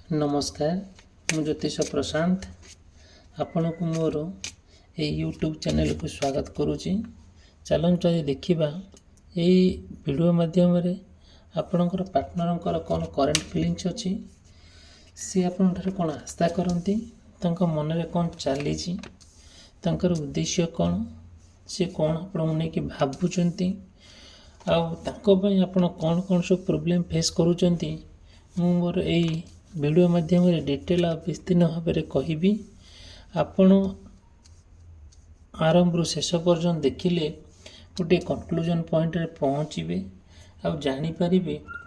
नमस्कार मु ज्योतिष प्रशांत आपण को मोर ये यूट्यूब चैनल को स्वागत करुच्ची। चलନ୍ତୁ आज देखा यही वीडियो माध्यम आपणकर पार्टनर कौन करेन्ट फिलिंग्स अच्छी सी आपण कौन आस्था करती मन में कौन चली उद्देश्य कौन सी कौन आपको भावुंट आपण कौन कौन सब प्रोब्लेम फेस करुँच मोर यही वीडियो माध्यम डिटेल और विस्तीर्ण भाव में कहबी। आपण आरंभ शेष पर्यंत देखिले गोटे कन्क्लूजन पॉइंट रे पहुँचे और जानीपर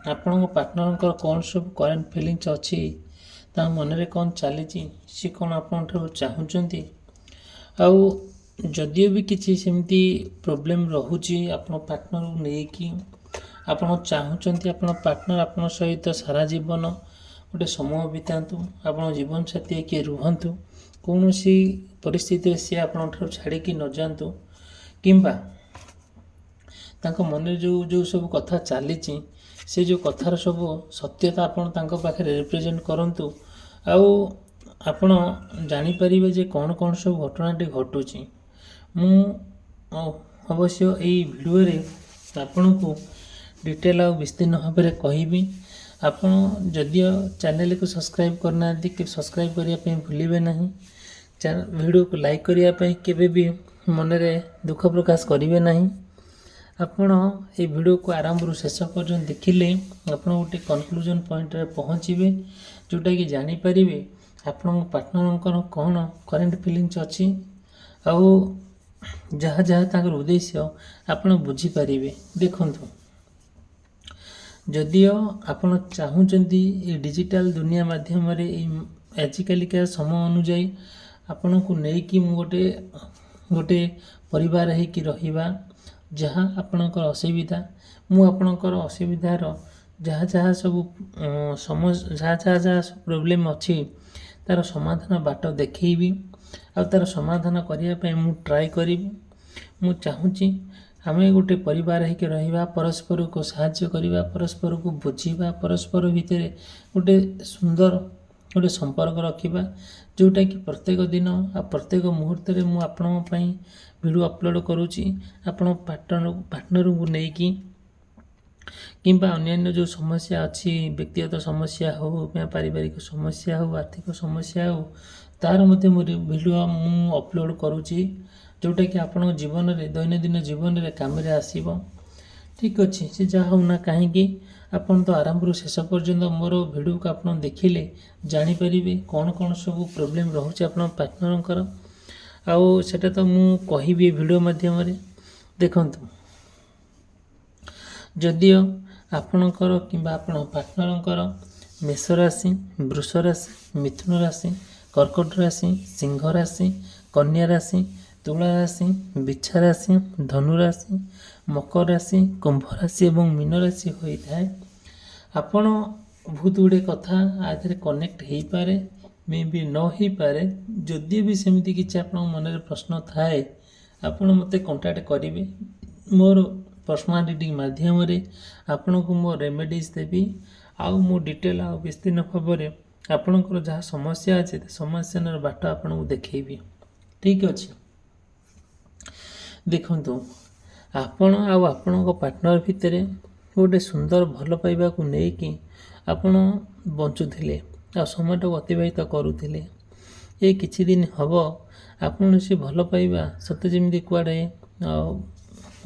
आपण पार्टनर कौन सब करेन्ट फिलिंग्स अच्छी मन में कौन चली सी कौन आपन चाहूँगी आदियो भी किसी सेमती प्रोब्लेम रोचे आप पार्टनर को लेकिन आपड़ चाहूँगी आप पार्टनर आप सहित सारा जीवन गोटे समय बितातु आप जीवन साथी किए रुहतु कौन सी परिस्थिति सी आप छाड़ी न जातु किंबा मन जो जो सब कथा चली से जो कथार सब सत्यता आप रिप्रेजेंट करंतु आपण जानीपर जे कौन कौन सब घटनाटी घटुची मु अवश्य यही वीडियो रे आपण को डिटेल और विस्तीर्ण भाव में कहबी। आपण जदियो चैनल को सब्सक्राइब करना कि सब्सक्राइब करने भूलिए ना वीडियो को लाइक करने केवे भी मन में दुख प्रकाश करेंगे ना आपण ये वीडियो को आरंभ शेष पर्यंत देखिले आप गोटे कन्क्लूजन पॉइंट रे पहुँचे जोटा कि जानीपर आपण पार्टनर कौन करेन्ट फिलिंग्स अच्छी आउ जहाँ जहाँ उद्देश्य आपण बुझीपारे। देखु जदियो आपण चाहूँगी ये डिजिटल दुनिया माध्यम आजिकलिका समय अनुजाई आपण को लेकिन गोटे गोटे परिवार होकि रहिबा जहाँ आपणकर असुविधा मु आपणकर असुविधार जहाँ जहाँ सब समस्या जहाँ जहाँ जहाँ सब प्रोब्लेम अच्छी तार समाधान बाट देखी आ तार समाधान करने मु ट्राए करी मु चाहूँगी आम गोटे परिवार होकि रहिबा परस्पर को साहाय्य करवा परस्पर को बुझा परस्पर भितर गोटे सुंदर गोटे संपर्क रखा जोटा कि प्रत्येक दिन आ प्रत्येक मुहूर्त में मुझे वीडियो अपलोड करुँची आपण पार्टनर को लेकिन किंबा अन्य जो समस्या अच्छी व्यक्तिगत समस्या हो पारिवारिक समस्या हो आर्थिक समस्या हो तार मध्य वीडियो मु अपलोड करुँची जोटा कि आपण जीवन में दैनंदिन जीवन में काम आसब। ठीक अच्छे से जहाँ होना कहीं आपन तो आरंभ शेष पर्यंत मोर वीडियो को आप देखिले जानीपर कौन कौन सब प्रोब्लेम रोचे आप पार्टनर आउ सेटा तो मु कहबी वीडियो माध्यम देखु जदियो आपणकर किंबा आपण पार्टनर मेष राशि वृष राशि मिथुन राशि कर्कट राशि सिंह राशि कन्या राशि तुला राशि बिच्छा राशि धनु राशि मकर राशि कुंभ राशि और मीन राशि होता है आपण बहुत गुड़े कथा आधे कनेक्ट हो पारे मे भी न हो पारे जदि भी सेमती किसी आप मन में प्रश्न थाए आपण मत कंटाक्ट करेंगे मोर पर्सनालिटी माध्यम आपण को मो रेमेडीज देवी आउ मो डिटेल आ विस्तीर्ण भाव में आपणकर जहाँ समस्या अच्छे समस्या बाट आपको देखेबी। ठीक अच्छे देखु आपण आपण पार्टनर भितर गोटे सुंदर भल पाइबा को लेकिन आपण बंचुले आ समय अतिबाहित करुले ये किछि दिन हम आपण से भल पाइबा सते जमी कुआडे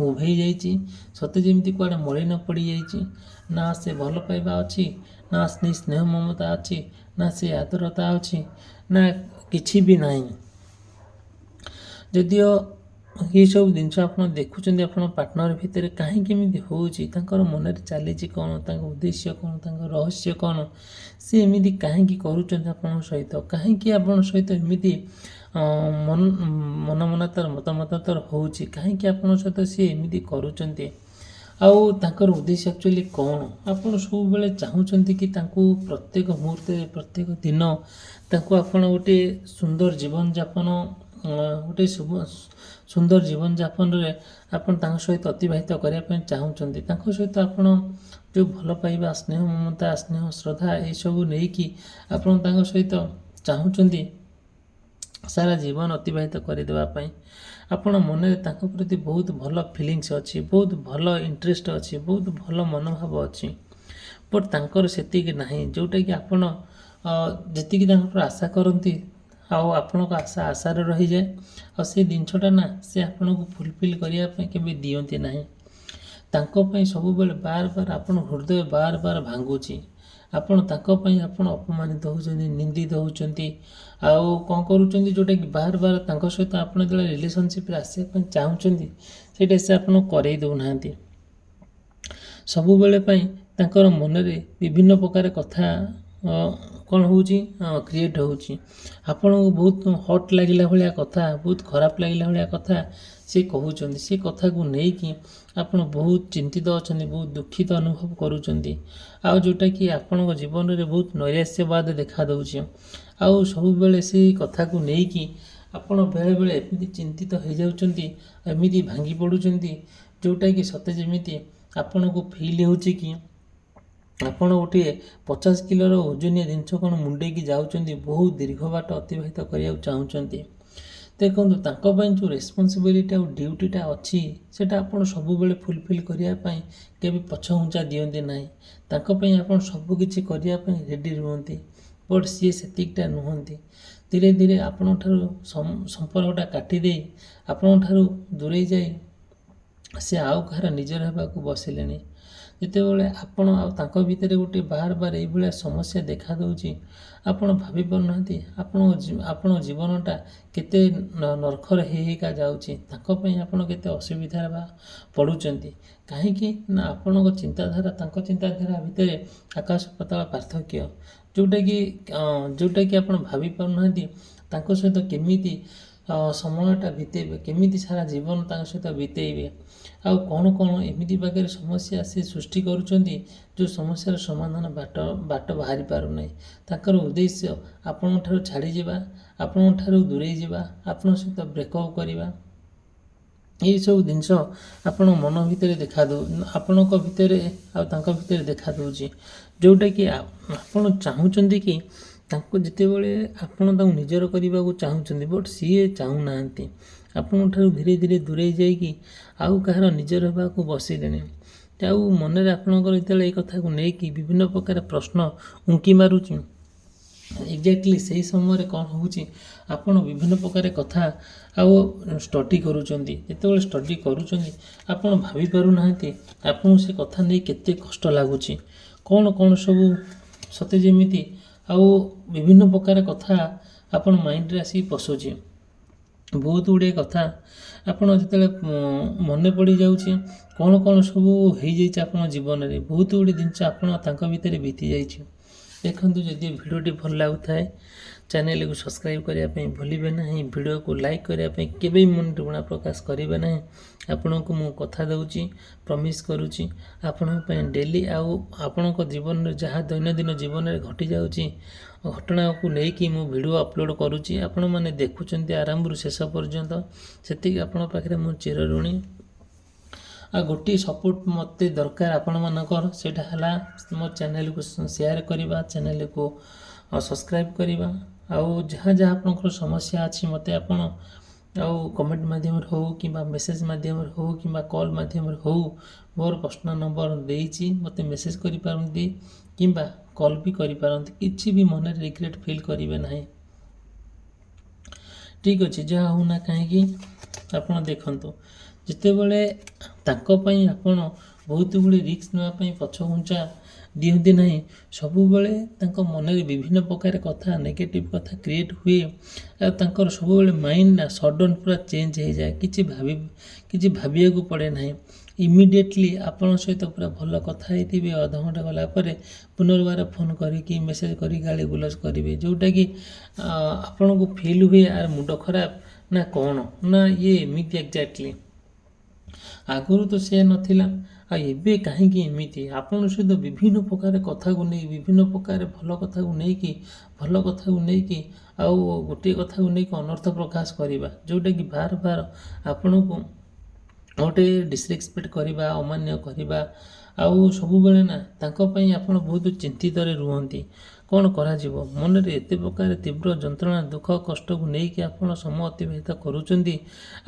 उभे जाइए सते जमी कुआडे मली न पड़ जाइए ना से भल पाइबा अच्छी ना स्नेह ममता अच्छी ना से आदरता अच्छी ना किछि भी नहीं जदियो ये सब जिनस आप देखुं आप पार्टनर भितर कहीं केमी हो मन में चली कौन उद्देश्य कौन रहस्य कौन सी एमती कहीं कर सहित कहीं आप सहित एमती मन मन तार मतामतर हो कहीं आप सहित सी एमती कर उद्देश्य एक्चुअली कौन आप सब बेले चाहूँगी कि प्रत्येक मुहूर्त प्रत्येक दिन आप गोटे सुंदर जीवन जापन ଗୋଟେ ସୁନ୍ଦର ଜୀବନଯାପନରେ ଆପଣ ତାଙ୍କ ସହିତ ଅତିବାହିତ କରିବା ପାଇଁ ଚାହୁଁଛନ୍ତି। ତାଙ୍କ ସହିତ ଆପଣ ଯେଉଁ ଭଲ ପାଇବା, ସ୍ନେହ, ମମତା, ସ୍ନେହ, ଶ୍ରଦ୍ଧା ଏସବୁ ନେଇକି ଆପଣ ତାଙ୍କ ସହିତ ଚାହୁଁଛନ୍ତି ସାରା ଜୀବନ ଅତିବାହିତ କରିଦେବା ପାଇଁ। ଆପଣ ମନରେ ତାଙ୍କ ପ୍ରତି ବହୁତ ଭଲ ଫିଲିଙ୍ଗସ୍ ଅଛି, ବହୁତ ଭଲ ଇଣ୍ଟରେଷ୍ଟ ଅଛି, ବହୁତ ଭଲ ମନୋଭାବ ଅଛି। ବଟ୍ ତାଙ୍କର ସେତିକି ନାହିଁ, ଯେଉଁଟାକି ଆପଣ ଯେତିକି ତାଙ୍କର ଆଶା କରନ୍ତି ଆଉ ଆପଣଙ୍କ ଆଶାରେ ରହିଯାଏ। ଆଉ ସେ ଜିନିଷଟା ନା ସେ ଆପଣଙ୍କୁ ଫୁଲଫିଲ୍ କରିବା ପାଇଁ କେବେ ଦିଅନ୍ତି ନାହିଁ। ତାଙ୍କ ପାଇଁ ସବୁବେଳେ ବାର ଆପଣ ହୃଦୟ ବାର ଭାଙ୍ଗୁଛି। ଆପଣ ତାଙ୍କ ପାଇଁ ଆପଣ ଅପମାନିତ ହେଉଛନ୍ତି, ନିନ୍ଦିତ ହେଉଛନ୍ତି, ଆଉ କ'ଣ କରୁଛନ୍ତି ଯେଉଁଟାକି ବାର ତାଙ୍କ ସହିତ ଆପଣ ଯେତେବେଳେ ରିଲେସନସିପ୍ରେ ଆସିବା ପାଇଁ ଚାହୁଁଛନ୍ତି ସେଇଟା ସେ ଆପଣଙ୍କୁ କରେଇ ଦେଉନାହାନ୍ତି। ସବୁବେଳେ ପାଇଁ ତାଙ୍କର ମନରେ ବିଭିନ୍ନ ପ୍ରକାର କଥା କ'ଣ ହେଉଛି କ୍ରିଏଟ୍ ହେଉଛି। ଆପଣଙ୍କୁ ବହୁତ ହଟ୍ ଲାଗିଲା ଭଳିଆ କଥା, ବହୁତ ଖରାପ ଲାଗିଲା ଭଳିଆ କଥା ସେ କହୁଛନ୍ତି। ସେ କଥାକୁ ନେଇକି ଆପଣ ବହୁତ ଚିନ୍ତିତ ଅଛନ୍ତି, ବହୁତ ଦୁଃଖିତ ଅନୁଭବ କରୁଛନ୍ତି, ଆଉ ଯେଉଁଟାକି ଆପଣଙ୍କ ଜୀବନରେ ବହୁତ ନୈରାଶ୍ୟବାଦ ଦେଖାଦେଉଛି। ଆଉ ସବୁବେଳେ ସେଇ କଥାକୁ ନେଇକି ଆପଣ ବେଳେବେଳେ ଏମିତି ଚିନ୍ତିତ ହୋଇଯାଉଛନ୍ତି, ଏମିତି ଭାଙ୍ଗି ପଡ଼ୁଛନ୍ତି, ଯେଉଁଟାକି ସତେ ଯେମିତି ଆପଣଙ୍କୁ ଫିଲ୍ ହେଉଛି କି ଆପଣ ଗୋଟିଏ 50 କିଲୋର ଓଜନିଆ ଜିନିଷ କ'ଣ ମୁଣ୍ଡେଇକି ଯାଉଛନ୍ତି, ବହୁତ ଦୀର୍ଘ ବାଟ ଅତିବାହିତ କରିବାକୁ ଚାହୁଁଛନ୍ତି। ଦେଖନ୍ତୁ, ତାଙ୍କ ପାଇଁ ଯେଉଁ ରେସ୍ପନ୍ସିବିଲିଟି ଆଉ ଡ୍ୟୁଟିଟା ଅଛି ସେଇଟା ଆପଣ ସବୁବେଳେ ଫୁଲଫିଲ୍ କରିବା ପାଇଁ କେବେ ପଛଘୁଞ୍ଚା ଦିଅନ୍ତି ନାହିଁ। ତାଙ୍କ ପାଇଁ ଆପଣ ସବୁକିଛି କରିବା ପାଇଁ ରେଡ଼ି ରୁହନ୍ତି। ବଟ୍ ସିଏ ସେତିକିଟା ନୁହନ୍ତି। ଧୀରେ ଧୀରେ ଆପଣଙ୍କଠାରୁ ସମ୍ପର୍କଟା କାଟିଦେଇ ଆପଣଙ୍କଠାରୁ ଦୂରେଇ ଯାଇ ସେ ଆଉ କାହାର ନିଜର ହେବାକୁ ବସିଲେଣି। ଯେତେବେଳେ ଆପଣ ଆଉ ତାଙ୍କ ଭିତରେ ଗୋଟେ ବାର ଏଇଭଳିଆ ସମସ୍ୟା ଦେଖାଦେଉଛି, ଆପଣ ଭାବି ପାରୁନାହାନ୍ତି ଆପଣଙ୍କ ଜୀବନଟା କେତେ ନର୍କରେ ହେଇକା ଯାଉଛି। ତାଙ୍କ ପାଇଁ ଆପଣ କେତେ ଅସୁବିଧାରେ ପଡ଼ୁଛନ୍ତି। କାହିଁକି ନା ଆପଣଙ୍କ ଚିନ୍ତାଧାରା ତାଙ୍କ ଚିନ୍ତାଧାରା ଭିତରେ ଆକାଶ ପାତାଳ ପାର୍ଥକ୍ୟ, ଯେଉଁଟାକି ଆପଣ ଭାବି ପାରୁନାହାନ୍ତି ତାଙ୍କ ସହିତ କେମିତି ସମୟଟା ବିତେଇବେ, କେମିତି ସାରା ଜୀବନ ତାଙ୍କ ସହିତ ବିତେଇବେ, ଆଉ କ'ଣ ଏମିତି ପାଖରେ ସମସ୍ୟା ସେ ସୃଷ୍ଟି କରୁଛନ୍ତି ଯେଉଁ ସମସ୍ୟାର ସମାଧାନ ବାଟ ବାହାରି ପାରୁନାହିଁ। ତାଙ୍କର ଉଦ୍ଦେଶ୍ୟ ଆପଣଙ୍କଠାରୁ ଛାଡ଼ିଯିବା, ଆପଣଙ୍କଠାରୁ ଦୂରେଇ ଯିବା, ଆପଣଙ୍କ ସହିତ ବ୍ରେକଅପ୍ କରିବା। ଏହିସବୁ ଜିନିଷ ଆପଣଙ୍କ ମନ ଭିତରେ ଆପଣଙ୍କ ଭିତରେ ଆଉ ତାଙ୍କ ଭିତରେ ଦେଖାଦେଉଛି, ଯେଉଁଟାକି ଆପଣ ଚାହୁଁଛନ୍ତି କି ତାଙ୍କୁ ଯେତେବେଳେ ଆପଣ ତାଙ୍କୁ ନିଜର କରିବାକୁ ଚାହୁଁଛନ୍ତି, ବଟ୍ ସିଏ ଚାହୁଁନାହାନ୍ତି। ଆପଣଙ୍କଠାରୁ ଧୀରେ ଧୀରେ ଦୂରେଇ ଯାଇକି ଆଉ କାହାର ନିଜର ହେବାକୁ ବସିଲେଣି। ଆଉ ମନରେ ଆପଣଙ୍କର ଯେତେବେଳେ ଏ କଥାକୁ ନେଇକି ବିଭିନ୍ନ ପ୍ରକାର ପ୍ରଶ୍ନ ଉଙ୍କି ମାରୁଛି, ଏକ୍ଜାକ୍ଟଲି ସେହି ସମୟରେ କ'ଣ ହେଉଛି, ଆପଣ ବିଭିନ୍ନ ପ୍ରକାର କଥା ଆଉ ଷ୍ଟଡି କରୁଛନ୍ତି। ଯେତେବେଳେ ଷ୍ଟଡି କରୁଛନ୍ତି ଆପଣ ଭାବି ପାରୁନାହାନ୍ତି ଆପଣଙ୍କୁ ସେ କଥା ନେଇ କେତେ କଷ୍ଟ ଲାଗୁଛି, କ'ଣ ସବୁ ସତେ ଯେମିତି ଆଉ ବିଭିନ୍ନ ପ୍ରକାର କଥା ଆପଣ ମାଇଣ୍ଡରେ ଆସିକି ପଶୁଛି। ବହୁତ ଗୁଡ଼ିଏ କଥା ଆପଣ ଯେତେବେଳେ ମନେ ପଡ଼ିଯାଉଛି, କ'ଣ ସବୁ ହେଇଯାଇଛି ଆପଣଙ୍କ ଜୀବନରେ, ବହୁତ ଗୁଡ଼ିଏ ଜିନିଷ ଆପଣ ତାଙ୍କ ଭିତରେ ବିତି ଯାଇଛି। ଦେଖନ୍ତୁ, ଯଦି ଭିଡ଼ିଓଟି ଭଲ ଲାଗୁଥାଏ ଚ୍ୟାନେଲକୁ ସବସ୍କ୍ରାଇବ୍ କରିବା ପାଇଁ ଭୁଲିବେ ନାହିଁ। ଭିଡ଼ିଓକୁ ଲାଇକ୍ କରିବା ପାଇଁ କେବେ ବି ମନରେ ଘୃଣା ପ୍ରକାଶ କରିବେ ନାହିଁ। ଆପଣଙ୍କୁ ମୁଁ କଥା ଦେଉଛି, ପ୍ରମିସ୍ କରୁଛି ଆପଣଙ୍କ ପାଇଁ ଡେଲି ଆଉ ଆପଣଙ୍କ ଜୀବନରେ ଯାହା ଦୈନନ୍ଦିନ ଜୀବନରେ ଘଟିଯାଉଛି ଘଟଣାକୁ ନେଇକି ମୁଁ ଭିଡ଼ିଓ ଅପଲୋଡ଼ କରୁଛି। ଆପଣମାନେ ଦେଖୁଛନ୍ତି ଆରମ୍ଭରୁ ଶେଷ ପର୍ଯ୍ୟନ୍ତ, ସେତିକି ଆପଣଙ୍କ ପାଖରେ ମୁଁ ଚିରଋଣୀ। ଆଉ ଗୋଟିଏ ସପୋର୍ଟ ମୋତେ ଦରକାର ଆପଣମାନଙ୍କର, ସେଇଟା ହେଲା ମୋ ଚ୍ୟାନେଲକୁ ସେୟାର କରିବା, ଚ୍ୟାନେଲକୁ ସବସ୍କ୍ରାଇବ୍ କରିବା। ଆଉ ଯାହା ଆପଣଙ୍କର ସମସ୍ୟା ଅଛି ମୋତେ ଆପଣ ଆଉ କମେଣ୍ଟ ମାଧ୍ୟମରେ ହେଉ କିମ୍ବା ମେସେଜ୍ ମାଧ୍ୟମରେ ହେଉ କିମ୍ବା କଲ୍ ମାଧ୍ୟମରେ ହେଉ, ମୋର ପର୍ସନାଲ୍ ନମ୍ବର ଦେଇଛି, ମୋତେ ମେସେଜ୍ କରିପାରନ୍ତି କିମ୍ବା କଲ୍ ବି କରିପାରନ୍ତି। କିଛି ବି ମନରେ ରିଗ୍ରେଟ୍ ଫିଲ୍ କରିବେ ନାହିଁ। ଠିକ୍ ଅଛି, ଯାହା ହେଉନା କାହିଁକି ଆପଣ ଦେଖନ୍ତୁ, ଯେତେବେଳେ ତାଙ୍କ ପାଇଁ ଆପଣ ବହୁତ ଗୁଡ଼ିଏ ରିସ୍କ ନେବା ପାଇଁ ପଛଘୁଞ୍ଚା ଦିଅନ୍ତି ନାହିଁ, ସବୁବେଳେ ତାଙ୍କ ମନରେ ବିଭିନ୍ନ ପ୍ରକାର କଥା, ନେଗେଟିଭ୍ କଥା କ୍ରିଏଟ୍ ହୁଏ। ଆଉ ତାଙ୍କର ସବୁବେଳେ ମାଇଣ୍ଡ ନା ସଡନ୍ ପୁରା ଚେଞ୍ଜ ହେଇଯାଏ। କିଛି ଭାବିବାକୁ ପଡ଼େ ନାହିଁ। ଇମିଡ଼ିଏଟଲି ଆପଣଙ୍କ ସହିତ ପୁରା ଭଲ କଥା ହେଇଥିବେ, ଅଧଘଣ୍ଟା ଗଲା ପରେ ପୁନର୍ବାର ଫୋନ୍ କରିକି ମେସେଜ୍ କରି ଗାଳି ଗୁଲଜ କରିବେ, ଯେଉଁଟାକି ଆପଣଙ୍କୁ ଫିଲ୍ ହୁଏ ଆର ମୁଣ୍ଡ ଖରାପ ନା କ'ଣ ନା ଇଏ ଏମିତି। ଏକ୍ଜାକ୍ଟଲି ଆଗରୁ ତ ସେ ନଥିଲା, ଆଉ ଏବେ କାହିଁକି ଏମିତି ଆପଣଙ୍କ ସହିତ ବିଭିନ୍ନ ପ୍ରକାର କଥାକୁ ନେଇ ବିଭିନ୍ନ ପ୍ରକାର ଭଲ କଥାକୁ ନେଇକି ଆଉ ଗୋଟିଏ କଥାକୁ ନେଇକି ଅନର୍ଥ ପ୍ରକାଶ କରିବା, ଯେଉଁଟାକି ବାର ଆପଣଙ୍କୁ ଗୋଟେ ଡିସରେସ୍ପେକ୍ଟ କରିବା, ଅମାନ୍ୟ କରିବା, ଆଉ ସବୁବେଳେ ନା ତାଙ୍କ ପାଇଁ ଆପଣ ବହୁତ ଚିନ୍ତିତରେ ରୁହନ୍ତି। କ'ଣ କରାଯିବ? ମନରେ ଏତେ ପ୍ରକାର ତୀବ୍ର ଯନ୍ତ୍ରଣା, ଦୁଃଖ, କଷ୍ଟକୁ ନେଇକି ଆପଣ ସମୟ ଅତିବାହିତ କରୁଛନ୍ତି।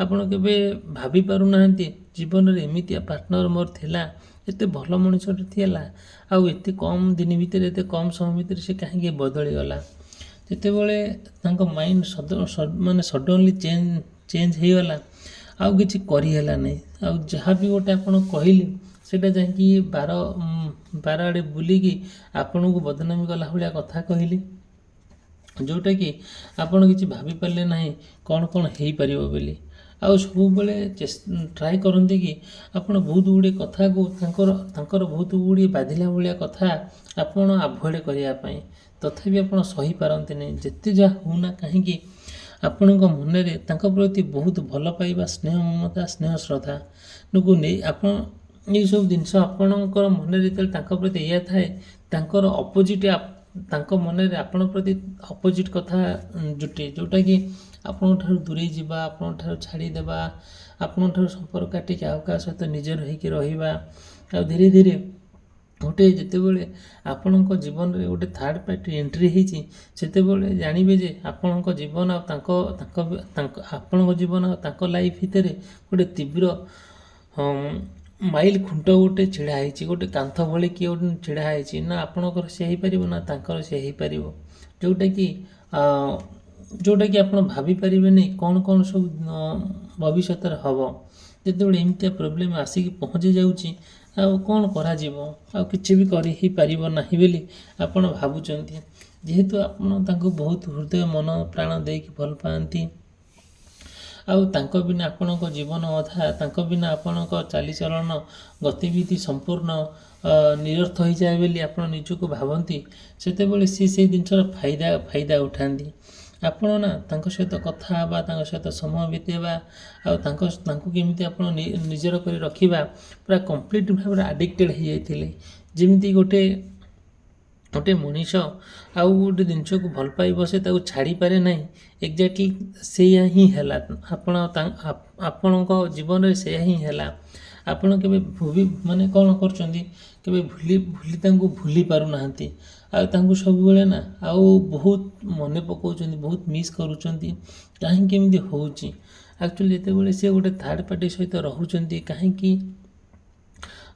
ଆପଣ କେବେ ଭାବି ପାରୁନାହାନ୍ତି ଜୀବନରେ ଏମିତିଆ ପାର୍ଟନର ମୋର ଥିଲା, ଏତେ ଭଲ ମଣିଷଟେ ଥିଲା, ଆଉ ଏତେ କମ୍ ଦିନ ଭିତରେ, ଏତେ କମ୍ ସମୟ ଭିତରେ ସେ କାହିଁକି ବଦଳିଗଲା। ଯେତେବେଳେ ତାଙ୍କ ମାଇଣ୍ଡ ମାନେ ସଡନ୍ଲି ଚେଞ୍ଜ ହେଇଗଲା, ଆଉ କିଛି କରିହେଲା ନାହିଁ। ଆଉ ଯାହା ବି ଗୋଟେ ଆପଣ କହିଲେ ସେଇଟା ଯାଇକି ବାର ଆଡ଼େ ବୁଲିକି ଆପଣଙ୍କୁ ବଦନାମୀ କଲା ଭଳିଆ କଥା କହିଲେ, ଯେଉଁଟାକି ଆପଣ କିଛି ଭାବିପାରିଲେ ନାହିଁ କ'ଣ ହେଇପାରିବ ବୋଲି। ଆଉ ସବୁବେଳେ ଟ୍ରାଏ କରନ୍ତି କି ଆପଣ ବହୁତ ଗୁଡ଼ିଏ କଥାକୁ ତାଙ୍କର ବହୁତ ଗୁଡ଼ିଏ ବାଧିଲା ଭଳିଆ କଥା ଆପଣ ଆଭଏଡ଼ କରିବା ପାଇଁ, ତଥାପି ଆପଣ ସହିପାରନ୍ତିନି। ଯେତେ ଯାହା ହେଉନା କାହିଁକି ଆପଣଙ୍କ ମନରେ ତାଙ୍କ ପ୍ରତି ବହୁତ ଭଲ ପାଇବା, ସ୍ନେହ, ମମତା, ସ୍ନେହ, ଶ୍ରଦ୍ଧାକୁ ନେଇ ଆପଣ ଏଇସବୁ ଜିନିଷ ଆପଣଙ୍କର ମନରେ ଯେତେବେଳେ ତାଙ୍କ ପ୍ରତି ଏଇଆ ଥାଏ, ତାଙ୍କର ଅପୋଜିଟ୍ ତାଙ୍କ ମନରେ ଆପଣଙ୍କ ପ୍ରତି ଅପୋଜିଟ୍ କଥା ଜୁଟେ, ଯେଉଁଟାକି ଆପଣଙ୍କ ଠାରୁ ଦୂରେଇ ଯିବା, ଆପଣଙ୍କ ଠାରୁ ଛାଡ଼ିଦେବା, ଆପଣଙ୍କ ଠାରୁ ସମ୍ପର୍କ କାଟିକି ଆଉ କାହା ସହିତ ନିଜର ହେଇକି ରହିବା। ଆଉ ଧୀରେ ଧୀରେ ଗୋଟେ ଯେତେବେଳେ ଆପଣଙ୍କ ଜୀବନରେ ଗୋଟେ ଥାର୍ଡ଼ ପାର୍ଟି ଏଣ୍ଟ୍ରି ହେଇଛି, ସେତେବେଳେ ଜାଣିବେ ଯେ ଆପଣଙ୍କ ଜୀବନ ଆଉ ଆପଣଙ୍କ ଜୀବନ ଆଉ ତାଙ୍କ ଲାଇଫ୍ ଭିତରେ ଗୋଟେ ତୀବ୍ର ମାଇଲ ଖୁଣ୍ଟ ଗୋଟେ ଛିଡ଼ା ହେଇଛି, ଗୋଟେ କାନ୍ଥ ଭଳି କିଏ ଗୋଟେ ଛିଡ଼ା ହେଇଛି। ନା ଆପଣଙ୍କର ସେ ହେଇପାରିବ, ନା ତାଙ୍କର ସେ ହେଇପାରିବ, ଯେଉଁଟାକି ଆପଣ ଭାବିପାରିବେନି କ'ଣ ସବୁ ଭବିଷ୍ୟତରେ ହେବ। ଯେତେବେଳେ ଏମିତିଆ ପ୍ରୋବ୍ଲେମ୍ ଆସିକି ପହଞ୍ଚି ଯାଉଛି, ଆଉ କ'ଣ କରାଯିବ? ଆଉ କିଛି ବି କରି ହେଇପାରିବ ନାହିଁ ବୋଲି ଆପଣ ଭାବୁଛନ୍ତି। ଯେହେତୁ ଆପଣ ତାଙ୍କୁ ବହୁତ ହୃଦୟ, ମନ, ପ୍ରାଣ ଦେଇକି ଭଲ ପାଆନ୍ତି, ଆଉ ତାଙ୍କ ବିନା ଆପଣଙ୍କ ଜୀବନ ଅଧା, ତାଙ୍କ ବିନା ଆପଣଙ୍କ ଚାଲିଚଳନ, ଗତିବିଧି ସମ୍ପୂର୍ଣ୍ଣ ନିରର୍ଥ ହୋଇଯାଏ ବୋଲି ଆପଣ ନିଜକୁ ଭାବନ୍ତି, ସେତେବେଳେ ସେଇ ଜିନିଷର ଫାଇଦା ଉଠାନ୍ତି। ଆପଣ ନା ତାଙ୍କ ସହିତ କଥା ହେବା, ତାଙ୍କ ସହିତ ସମୟ ବିତେଇବା, ଆଉ ତାଙ୍କୁ କେମିତି ଆପଣ ନିଜର କରି ରଖିବା, ପୁରା କମ୍ପ୍ଲିଟ୍ ଭାବରେ ଆଡ଼ିକ୍ଟେଡ଼ ହେଇଯାଇଥିଲେ। ଯେମିତି ଗୋଟେ ମଣିଷ ଆଉ ଗୋଟେ ଜିନିଷକୁ ଭଲ ପାଇ ବସେ, ତାକୁ ଛାଡ଼ିପାରେ ନାହିଁ, ଏକ୍ଜାକ୍ଟଲି ସେଇଆ ହିଁ ହେଲା ଆପଣଙ୍କ ଜୀବନରେ, ସେଇଆ ହିଁ ହେଲା। ଆପଣ କେବେ ମାନେ କ'ଣ କରୁଛନ୍ତି, କେବେ ତାଙ୍କୁ ଭୁଲି ପାରୁନାହାନ୍ତି, ଆଉ ତାଙ୍କୁ ସବୁବେଳେ ନା ଆଉ ବହୁତ ମନେ ପକାଉଛନ୍ତି, ବହୁତ ମିସ୍ କରୁଛନ୍ତି। କାହିଁକି ଏମିତି ହେଉଛି? ଆକ୍ଚୁଆଲି ଯେତେବେଳେ ସେ ଗୋଟେ ଥାର୍ଡ଼ ପାର୍ଟି ସହିତ ରହୁଛନ୍ତି, କାହିଁକି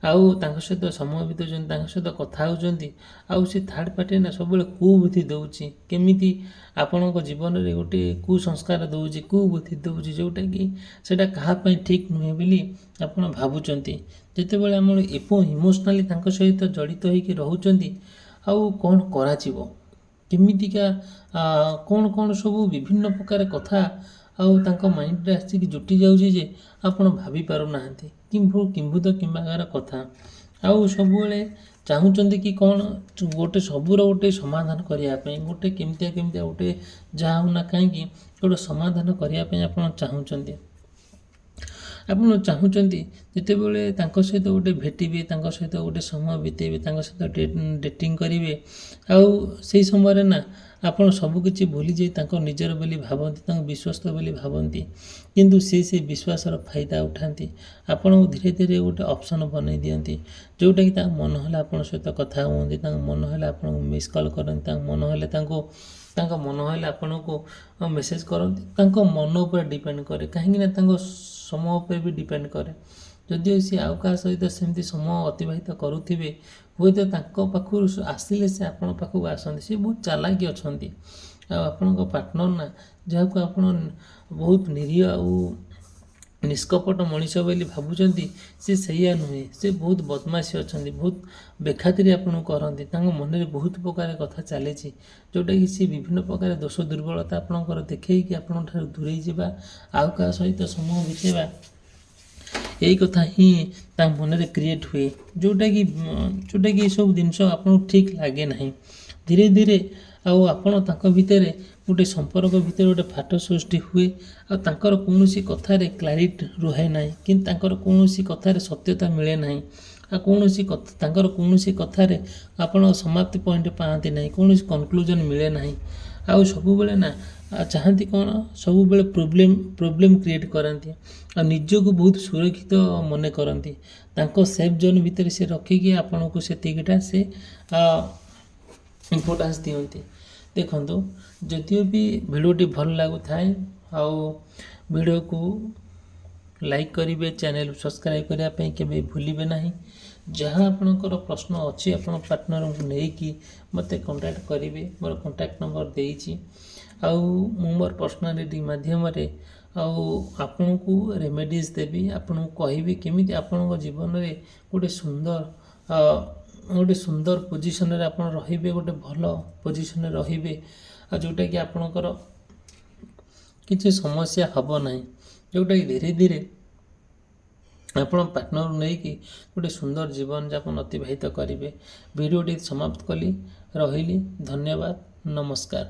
ଆଉ ତାଙ୍କ ସହିତ ସମୟ ବିତାଉଛନ୍ତି, ତାଙ୍କ ସହିତ କଥା ହେଉଛନ୍ତି, ଆଉ ସେ ଥାର୍ଡ଼ ପାର୍ଟି ନା ସବୁବେଳେ କୁବୁଦ୍ଧି ଦେଉଛି, କେମିତି ଆପଣଙ୍କ ଜୀବନରେ ଗୋଟେ କୁସଂସ୍କାର ଦେଉଛି, କୁବୁଦ୍ଧି ଦେଉଛି, ଯେଉଁଟାକି ସେଇଟା କାହା ପାଇଁ ଠିକ୍ ନୁହେଁ ବୋଲି ଆପଣ ଭାବୁଛନ୍ତି। ଯେତେବେଳେ ଆମର ଇମୋସନାଲି ତାଙ୍କ ସହିତ ଜଡ଼ିତ ହୋଇକି ରହୁଛନ୍ତି, ଆଉ କ'ଣ କରାଯିବ, କେମିତିକା କ'ଣ ସବୁ ବିଭିନ୍ନ ପ୍ରକାର କଥା ଆଉ ତାଙ୍କ ମାଇଣ୍ଡରେ ଆସିକି ଜୁଟି ଯାଉଛି ଯେ ଆପଣ ଭାବି ପାରୁନାହାନ୍ତି କିମ୍ଭୂତ କିମ୍ବାକାର କଥା। ଆଉ ସବୁବେଳେ ଚାହୁଁଛନ୍ତି କି କ'ଣ ସବୁର ଗୋଟେ ସମାଧାନ କରିବା ପାଇଁ, ଗୋଟେ କେମିତିଆ ଗୋଟେ ଯାହା ହେଉନା କାହିଁକି ଗୋଟେ ସମାଧାନ କରିବା ପାଇଁ ଆପଣ ଚାହୁଁଛନ୍ତି। ଆପଣ ଚାହୁଁଛନ୍ତି ଯେତେବେଳେ ତାଙ୍କ ସହିତ ଗୋଟେ ଭେଟିବେ, ତାଙ୍କ ସହିତ ଗୋଟେ ସମୟ ବିତେଇବେ, ତାଙ୍କ ସହିତ ଡେଟିଂ କରିବେ, ଆଉ ସେଇ ସମୟରେ ନା ଆପଣ ସବୁକିଛି ଭୁଲିଯାଇ ତାଙ୍କ ନିଜର ବୋଲି ଭାବନ୍ତି, ତାଙ୍କୁ ବିଶ୍ୱସ୍ତ ବୋଲି ଭାବନ୍ତି, କିନ୍ତୁ ସେ ବିଶ୍ୱାସର ଫାଇଦା ଉଠାନ୍ତି। ଆପଣଙ୍କୁ ଧୀରେ ଧୀରେ ଗୋଟେ ଅପସନ୍ ବନେଇ ଦିଅନ୍ତି, ଯେଉଁଟାକି ତାଙ୍କ ମନ ହେଲେ ଆପଣଙ୍କ ସହିତ କଥା ହୁଅନ୍ତି, ତାଙ୍କ ମନ ହେଲେ ଆପଣଙ୍କୁ ମିସ୍ କଲ୍ କରନ୍ତି, ତାଙ୍କ ମନ ହେଲେ ଆପଣଙ୍କୁ ମେସେଜ୍ କରନ୍ତି। ତାଙ୍କ ମନ ଉପରେ ଡିପେଣ୍ଡ କରେ, କାହିଁକିନା ତାଙ୍କ ସମୟ ଉପରେ ବି ଡିପେଣ୍ଡ କରେ। ଯଦିଓ ସେ ଆଉ କାହା ସହିତ ସେମିତି ସମୟ ଅତିବାହିତ କରୁଥିବେ, ହୁଏତ ତାଙ୍କ ପାଖରୁ ଆସିଲେ ସେ ଆପଣଙ୍କ ପାଖକୁ ଆସନ୍ତି। ସେ ବହୁତ ଚାଲାକି ଅଛନ୍ତି। ଆଉ ଆପଣଙ୍କ ପାର୍ଟନର୍ ନା, ଯାହାକୁ ଆପଣ ବହୁତ ନିରୀହ ଆଉ ନିଷ୍କପଟ ମଣିଷ ବୋଲି ଭାବୁଛନ୍ତି, ସେ ସେଇଆ ନୁହେଁ। ସେ ବହୁତ ବଦମାସି ଅଛନ୍ତି, ବହୁତ ବେଖାତିରି ଆପଣଙ୍କୁ କରନ୍ତି। ତାଙ୍କ ମନରେ ବହୁତ ପ୍ରକାର କଥା ଚାଲିଛି, ଯେଉଁଟାକି ସେ ବିଭିନ୍ନ ପ୍ରକାର ଦୋଷ ଦୁର୍ବଳତା ଆପଣଙ୍କର ଦେଖେଇକି ଆପଣଙ୍କ ଠାରୁ ଦୂରେଇ ଯିବା, ଆଉ କାହା ସହିତ ସମୟ ବିତେଇବା, ଏଇ କଥା ହିଁ ତାଙ୍କ ମନରେ କ୍ରିଏଟ୍ ହୁଏ, ଯେଉଁଟାକି ଏସବୁ ଜିନିଷ ଆପଣଙ୍କୁ ଠିକ୍ ଲାଗେ ନାହିଁ। ଧୀରେ ଧୀରେ ଆଉ ଆପଣ ତାଙ୍କ ଭିତରେ ଗୋଟେ ସମ୍ପର୍କ ଭିତରେ ଗୋଟେ ଫାଟ ସୃଷ୍ଟି ହୁଏ, ଆଉ ତାଙ୍କର କୌଣସି କଥାରେ କ୍ଲାରିଟି ରୁହେ ନାହିଁ, କିନ୍ତୁ ତାଙ୍କର କୌଣସି କଥାରେ ସତ୍ୟତା ମିଳେ ନାହିଁ। କୌଣସି କଥା ତାଙ୍କର କୌଣସି କଥାରେ ଆପଣ ସମାପ୍ତି ପଏଣ୍ଟ ପାଆନ୍ତି ନାହିଁ, କୌଣସି କନକ୍ଲୁଜନ୍ ମିଳେ ନାହିଁ। ଆଉ ସବୁବେଳେ ନା ଚାହାନ୍ତି କ'ଣ, ସବୁବେଳେ ପ୍ରୋବ୍ଲେମ୍ କ୍ରିଏଟ୍ କରାନ୍ତି ଆଉ ନିଜକୁ ବହୁତ ସୁରକ୍ଷିତ ମନେ କରନ୍ତି। ତାଙ୍କ ସେଫ୍ ଜୋନ୍ ଭିତରେ ସେ ରଖିକି ଆପଣଙ୍କୁ ସେତିକିଟା ସେ ଇମ୍ପୋର୍ଟାନ୍ସ ଦିଅନ୍ତି। ଦେଖନ୍ତୁ, ଯଦିଓ ବି ଭିଡ଼ିଓଟି ଭଲ ଲାଗୁଥାଏ ଆଉ ଭିଡ଼ିଓକୁ ଲାଇକ୍ କରିବେ, ଚ୍ୟାନେଲ୍ ସବସ୍କ୍ରାଇବ୍ କରିବା ପାଇଁ କେବେ ଭୁଲିବେ ନାହିଁ। ଯାହା ଆପଣଙ୍କର ପ୍ରଶ୍ନ ଅଛି ଆପଣ ପାର୍ଟନରଙ୍କୁ ନେଇକି ମୋତେ କଣ୍ଟାକ୍ଟ କରିବେ। ମୋର କଣ୍ଟାକ୍ଟ ନମ୍ବର ଦେଇଛି। ଆଉ ମୁଁ ମୋର ପର୍ସନାଲିଟି ମାଧ୍ୟମରେ ଆଉ ଆପଣଙ୍କୁ ରେମେଡ଼ିଜ୍ ଦେବି, ଆପଣଙ୍କୁ କହିବି କେମିତି ଆପଣଙ୍କ ଜୀବନରେ ଗୋଟେ ସୁନ୍ଦର ପୋଜିସନରେ ଆପଣ ରହିବେ, ଗୋଟେ ଭଲ ପୋଜିସନରେ ରହିବେ, ଆଉ ଯେଉଁଟାକି ଆପଣଙ୍କର କିଛି ସମସ୍ୟା ହେବ ନାହିଁ, ଯେଉଁଟାକି ଧୀରେ ଧୀରେ ଆପଣ ପାର୍ଟନର ନେଇକି ଗୋଟେ ସୁନ୍ଦର ଜୀବନଯାପନ ଅତିବାହିତ କରିବେ। ଭିଡ଼ିଓଟି ସମାପ୍ତ କଲି, ରହିଲି, ଧନ୍ୟବାଦ, ନମସ୍କାର।